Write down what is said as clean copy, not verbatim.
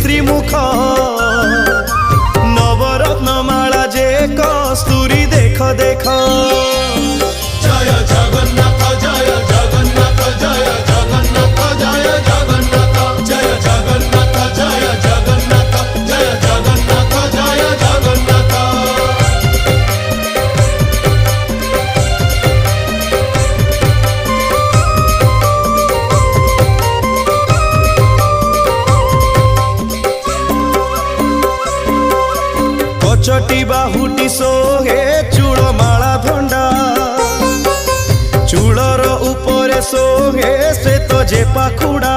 श्रीमुख नवरत्नमाला जे कस्तूरी देख देख। जय जगन्नाथ जय जगन्नाथ जय जगन्नाथ जय जगन्नाथ जय जगन्नाथ जय जगन्नाथ जय जगन्नाथ जय जगन्नाथ। कचटी बाहुटी सोहे चूड़माला धंडा चूड़र उपरे सोहे श्वेत जे पाखुड़ा।